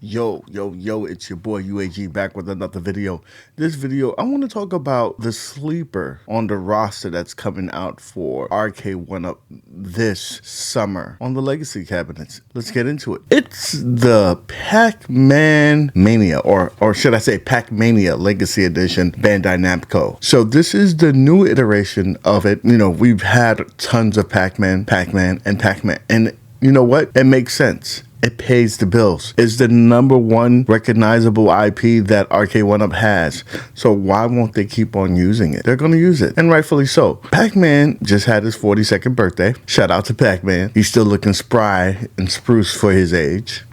Yo, it's your boy UAG back with another video. This video, I want to talk about the sleeper on the roster that's coming out for Arcade1up this summer on the Legacy cabinets. Let's get into it. It's the Pac-Man Mania, or should I say Pac-Mania Legacy Edition Bandai Namco. So this is the new iteration of it. You know, we've had tons of Pac-Man, and you know what? It makes sense. It pays the bills. It's the #1 recognizable IP that Arcade1up has. So why won't they keep on using it? They're going to use it, and rightfully so. Pac-Man just had his 42nd birthday. Shout out to Pac-Man. He's still looking spry and spruce for his age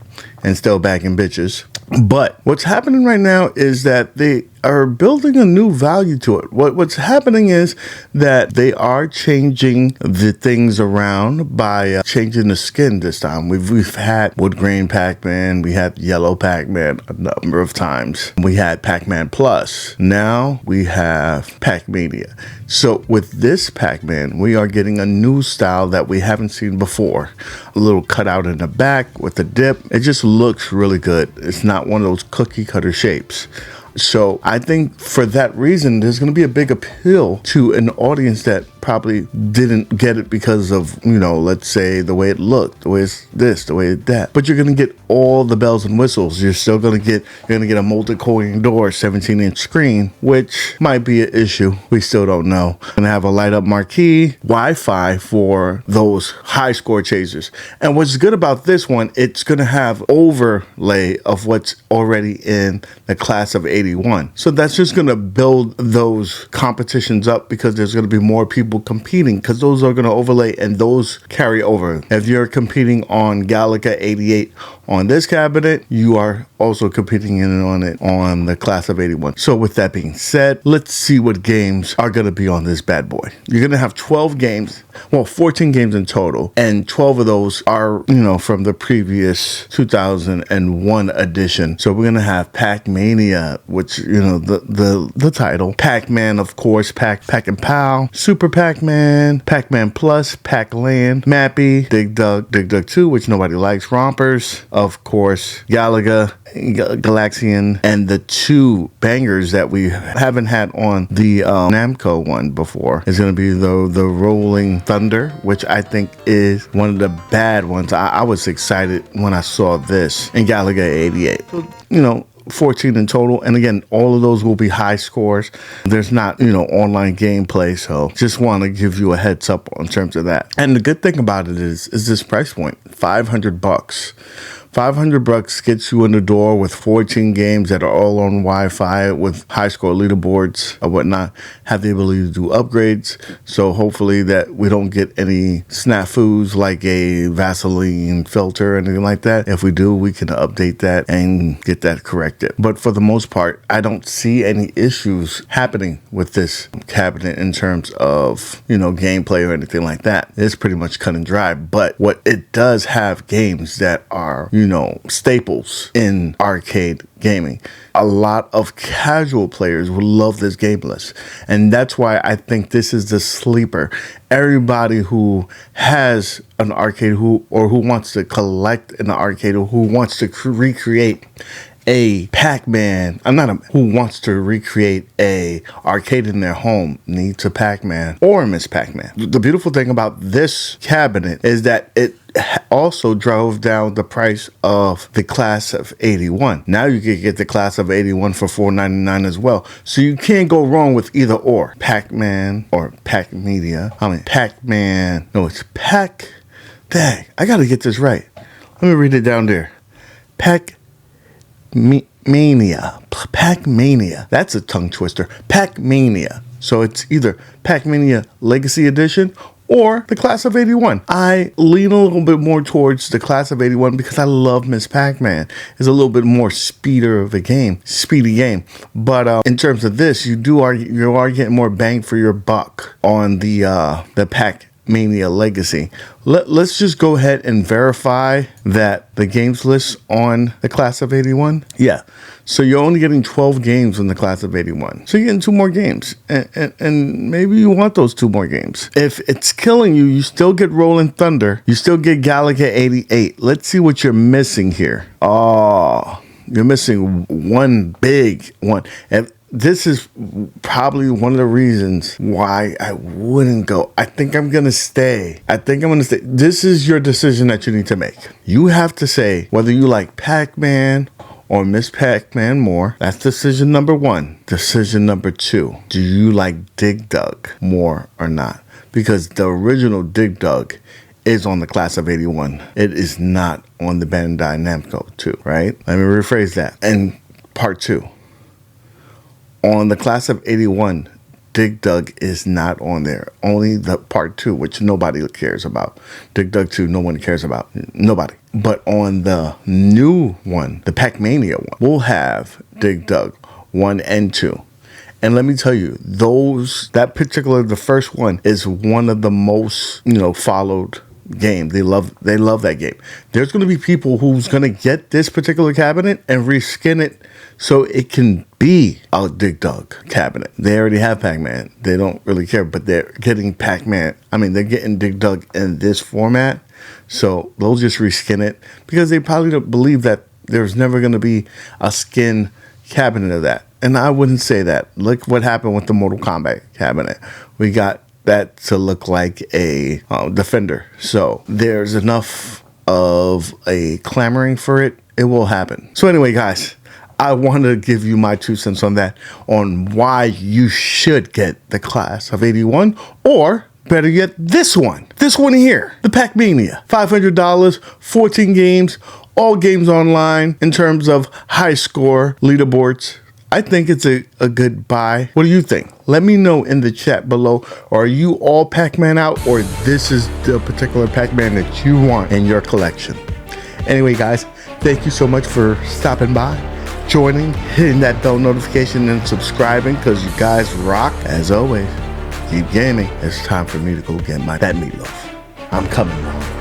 and still bagging bitches. But what's happening right now is that they are building a new value to it. What's happening is that they are changing the things around by changing the skin this time. We've had wood grain Pac-Man, we had yellow Pac-Man a number of times. We had Pac-Man Plus. Now we have Pac-Mania. So with this Pac-Man, we are getting a new style that we haven't seen before. A little cutout in the back with a dip. It just looks really good. It's not one of those cookie cutter shapes. So I think for that reason, there's going to be a big appeal to an audience that probably didn't get it because of, you know, let's say the way it looked, the way it's this, the way it's that. But you're going to get all the bells and whistles. You're going to get a multi-coiling door, 17-inch screen, which might be an issue. We still don't know. Going to have a light up marquee, Wi-Fi for those high score chasers. And what's good about this one, it's going to have overlay of what's already in the class of 81. So that's just going to build those competitions up because there's going to be more people competing because those are going to overlay and those carry over. If you're competing on Galaga 88 on this cabinet, you are also competing on it on the class of 81. So with that being said, let's see what games are going to be on this bad boy. You're going to have 12 games, well, 14 games in total, and 12 of those are, you know, from the previous 2001 edition. So we're going to have Pac-Mania, which, you know, the title, Pac-Man, of course, Pac and Pal, Super Pac-Man, Pac-Man Plus, Pac-Land, Mappy, Dig Dug 2, which nobody likes, Rompers, of course, Galaga, Galaxian, and the two bangers that we haven't had on the Namco one before is going to be the Rolling Thunder, which I think is one of the bad ones. I was excited when I saw this in Galaga 88. You know, 14 in total, and again, all of those will be high scores. There's not, you know, online gameplay, so just want to give you a heads up in terms of that. And the good thing about it is this price point, $500. $500 gets you in the door with 14 games that are all on Wi-Fi with high score leaderboards or whatnot, have the ability to do upgrades. So hopefully that we don't get any snafus like a Vaseline filter or anything like that. If we do, we can update that and get that corrected. But for the most part, I don't see any issues happening with this cabinet in terms of, you know, gameplay or anything like that. It's pretty much cut and dry. But what it does have games that are, you know, staples in arcade gaming. A lot of casual players will love this game list, and that's why I think this is the sleeper. Everybody who has an arcade who wants to collect an arcade or who wants to recreate a Pac-Man, who wants to recreate a arcade in their home needs a Pac-Man or a Miss Pac-Man. The beautiful thing about this cabinet is that it also drove down the price of the class of 81. Now you can get the class of 81 for $4.99 as well. So you can't go wrong with either or. Pac-Man or Pac-Media. Pac-Man. No, it's Pac. Dang, I gotta get this right. Let me read it down there. Pac-Mania. That's a tongue twister. Pac-Mania. So it's either Pac-Mania Legacy Edition or the class of 81. I lean a little bit more towards the class of 81 because I love Miss Pac-Man. It's a little bit more speedy game. But in terms of this, you are getting more bang for your buck on the Pac-Mania Legacy. Let's just go ahead and verify that the games list on the class of 81. Yeah. So you're only getting 12 games in the class of 81. So you're getting 2 more games. And maybe you want those 2 more games. If it's killing you, you still get Rolling Thunder. You still get Galaga 88. Let's see what you're missing here. Oh, You're missing one big one. And this is probably one of the reasons why I wouldn't go. I think I'm going to stay. This is your decision that you need to make. You have to say whether you like Pac-Man or Miss Pac-Man more. That's decision number one. Decision number two, do you like Dig Dug more or not? Because the original Dig Dug is on the class of 81. It is not on the Bandai Namco 2, right? Let me rephrase that. And part two, on the class of 81, Dig Dug is not on there. Only the part two, which nobody cares about. Dig Dug 2, no one cares about. Nobody. But on the new one, the Pac-Mania one, we'll have Dig Dug 1 and 2. And let me tell you, the first one is one of the most, followed game. They love that game. There's going to be people who's going to get this particular cabinet and reskin it so it can be a Dig Dug cabinet. They already have Pac-Man. They don't really care, but they're getting Pac-Man. They're getting Dig Dug in this format. So they'll just reskin it because they probably don't believe that there's never going to be a skin cabinet of that. And I wouldn't say that. Look what happened with the Mortal Kombat cabinet. We got that to look like a Defender. So there's enough of a clamoring for it. It will happen. So anyway, guys, I want to give you my 2 cents on that, on why you should get the class of 81, or better yet, this one here, the Pac-Mania. $500, 14 games, all games online in terms of high score leaderboards. I think it's a good buy. What do you think? Let me know in the chat below. Are you all Pac-Man out, or this is the particular Pac-Man that you want in your collection? Anyway, guys, thank you so much for stopping by, joining, hitting that bell notification, and subscribing, because you guys rock. As always, keep gaming. It's time for me to go get that meatloaf. I'm coming, bro.